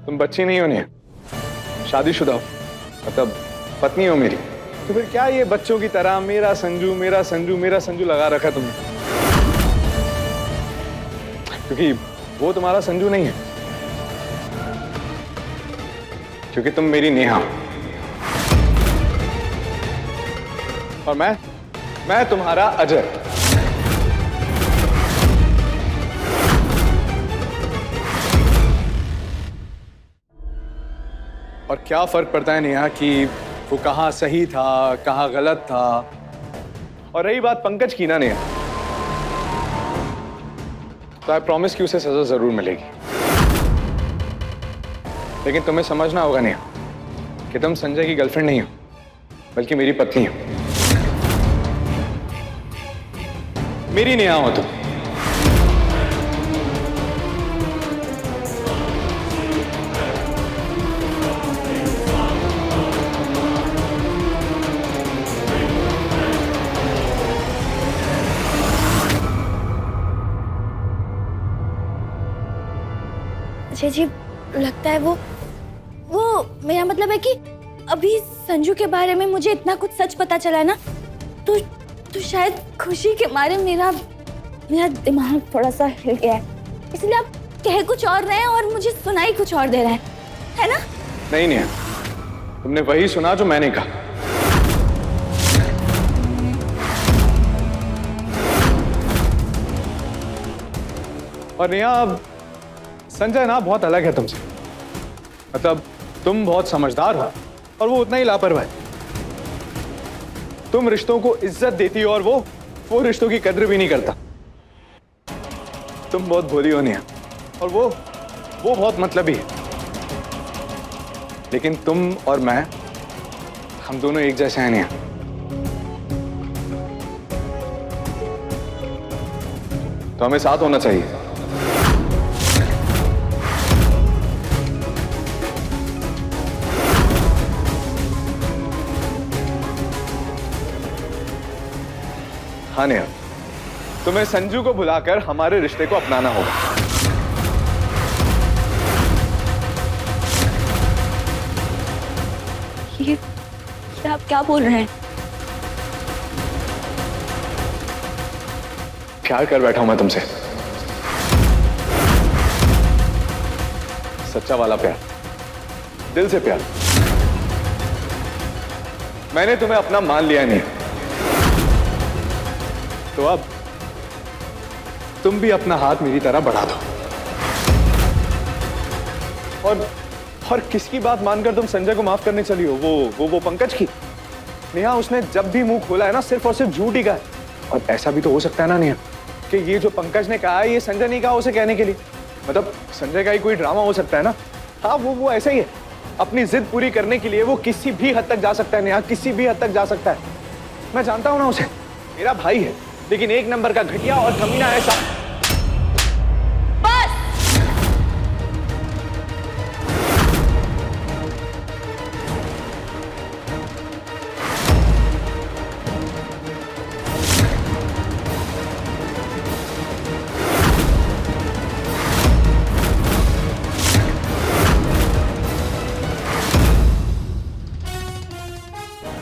तुम बच्ची नहीं हो नहीं, शादीशुदा हो, मतलब पत्नी हो मेरी। तो फिर क्या ये बच्चों की तरह मेरा संजू मेरा संजू मेरा संजू लगा रखा तुमने? क्योंकि वो तुम्हारा संजू नहीं है, क्योंकि तुम मेरी नेहा और मैं तुम्हारा अजय। और क्या फर्क पड़ता है नेहा कि वो कहाँ सही था कहाँ गलत था। और रही बात पंकज की ना नेहा, तो आई प्रॉमिस कि उसे सजा जरूर मिलेगी। लेकिन तुम्हें समझना होगा नेहा कि तुम संजय की गर्लफ्रेंड नहीं हो, बल्कि मेरी पत्नी हो। मेरी नेहा हो तुम। अजय जी, लगता है वो मेरा मतलब है कि अभी संजू के बारे में मुझे इतना कुछ सच पता चला है ना, तो शायद खुशी के मारे मेरा दिमाग थोड़ा सा हिल गया है। इसलिए आप कह कुछ और रहे हैं और मुझे सुनाई कुछ और दे रहा है ना? नहीं नेहा, तुमने वही सुना जो मैंने कहा। और नेहा, संजय ना बहुत अलग है तुमसे। मतलब तुम बहुत समझदार हो और वो उतना ही लापरवाह है। तुम रिश्तों को इज्जत देती हो और वो रिश्तों की कद्र भी नहीं करता। तुम बहुत भोली हो नेहा, और वो बहुत मतलबी है। लेकिन तुम और मैं, हम दोनों एक जैसे हैं नेहा। तो हमें साथ होना चाहिए। हाँ नेहा, तुम्हें संजू को बुलाकर हमारे रिश्ते को अपनाना होगा। ये आप क्या बोल रहे हैं? प्यार कर बैठा हूं मैं तुमसे, सच्चा वाला प्यार, दिल से प्यार। मैंने तुम्हें अपना मान लिया नहीं, तो अब तुम भी अपना हाथ मेरी तरह बढ़ा दो। और किसकी बात मानकर तुम संजय को माफ करने चली हो? वो पंकज की। नेहा, उसने जब भी मुंह खोला है ना, सिर्फ और सिर्फ झूठ ही कहा है। और ऐसा भी तो हो सकता है ना नेहा कि ये जो पंकज ने कहा है ये संजय नहीं कहा उसे कहने के लिए। मतलब संजय का ही कोई ड्रामा हो सकता है ना। हाँ, वो ऐसा ही है। अपनी जिद पूरी करने के लिए वो किसी भी हद तक जा सकता है नेहा, किसी भी हद तक जा सकता है। मैं जानता हूं ना उसे, मेरा भाई है, लेकिन एक नंबर का घटिया और कमीना ऐसा। बस!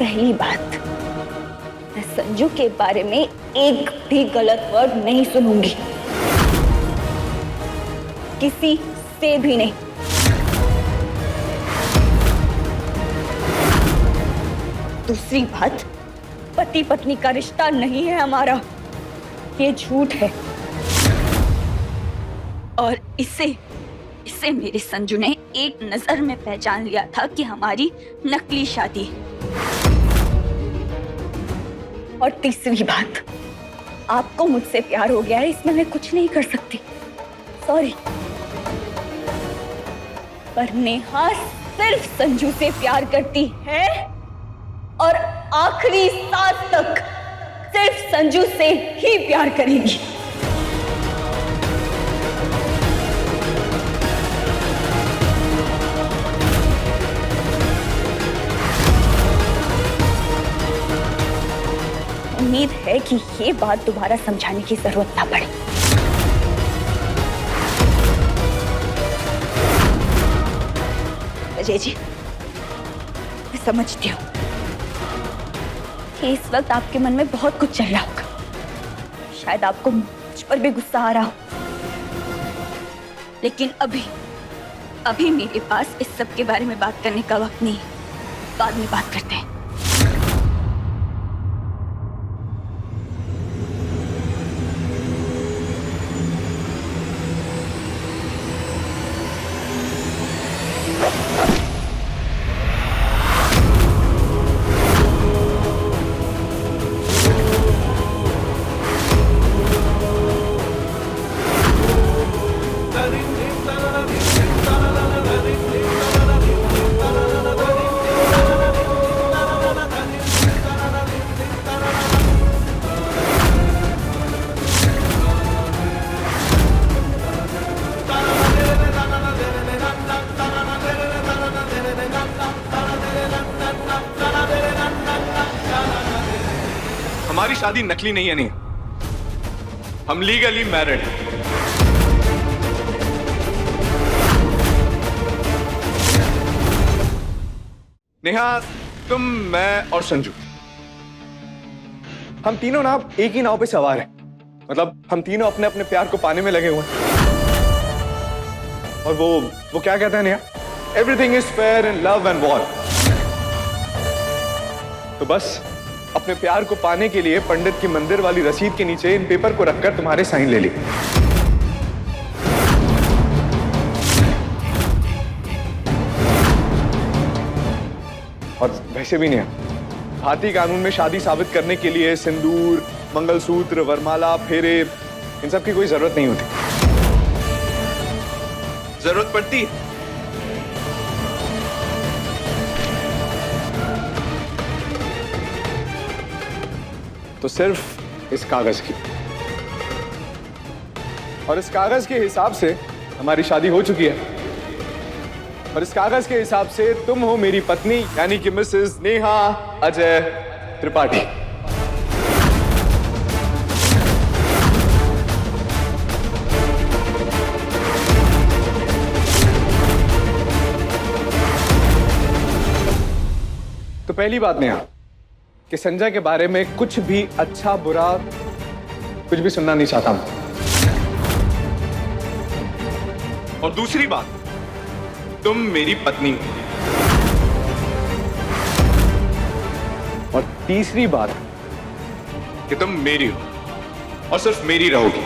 पहली बात, मैं संजू के बारे में एक भी गलत वर्ड नहीं सुनूंगी, किसी से भी नहीं। दूसरी बात, पति पत्नी का रिश्ता नहीं है हमारा, ये झूठ है। और इसे मेरे संजू ने एक नजर में पहचान लिया था कि हमारी नकली शादी। और तीसरी बात, आपको मुझसे प्यार हो गया है, इसमें मैं कुछ नहीं कर सकती, सॉरी। पर नेहा सिर्फ संजू से प्यार करती है और आखिरी सांस तक सिर्फ संजू से ही प्यार करेगी। उम्मीद है कि ये बात दोबारा समझाने की जरूरत ना पड़े। अजय जी, मैं समझती हूँ कि इस वक्त आपके मन में बहुत कुछ चल रहा होगा। शायद आपको मुझ पर भी गुस्सा आ रहा हो, लेकिन अभी मेरे पास इस सब के बारे में बात करने का वक्त नहीं है। बाद में बात करते हैं। हमारी शादी नकली नहीं है, नहीं, हम लीगली मैरिड हैं। नेहा, तुम, मैं और संजू, हम तीनों ना एक ही नाव पे सवार हैं। मतलब हम तीनों अपने अपने प्यार को पाने में लगे हुए हैं। और वो क्या कहते हैं Neha, everything is fair in love and war. तो बस अपने प्यार को पाने के लिए पंडित की मंदिर वाली रसीद के नीचे इन पेपर को रखकर तुम्हारे साइन ले ली। और वैसे भी नहीं, भारतीय कानून में शादी साबित करने के लिए सिंदूर, मंगलसूत्र, वरमाला, फेरे, इन सब की कोई जरूरत नहीं होती। जरूरत पड़ती तो सिर्फ इस कागज की, और इस कागज के हिसाब से हमारी शादी हो चुकी है। और इस कागज के हिसाब से तुम हो मेरी पत्नी, यानी कि मिसेस नेहा अजय त्रिपाठी। तो पहली बात नेहा, कि संजय के बारे में कुछ भी अच्छा बुरा कुछ भी सुनना नहीं चाहता मैं। और दूसरी बात, तुम मेरी पत्नी हो। और तीसरी बात, कि तुम मेरी हो और सिर्फ मेरी रहोगी।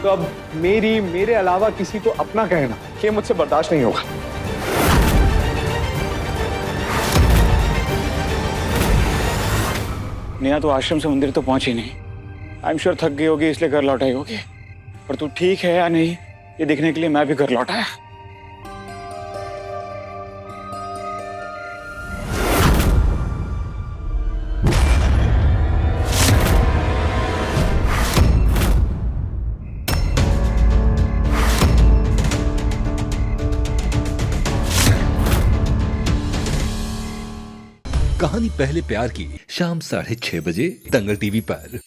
तो अब मेरे अलावा किसी को अपना कहना ये मुझसे बर्दाश्त नहीं होगा। नेहा तो आश्रम से मंदिर तो पहुंची नहीं। आई एम श्योर थक गई होगी, इसलिए घर लौट आई होगी। पर तू ठीक है या नहीं, ये देखने के लिए मैं भी घर लौट आया। कहानी पहले प्यार की शाम 6:30 बजे दंगल टीवी पर।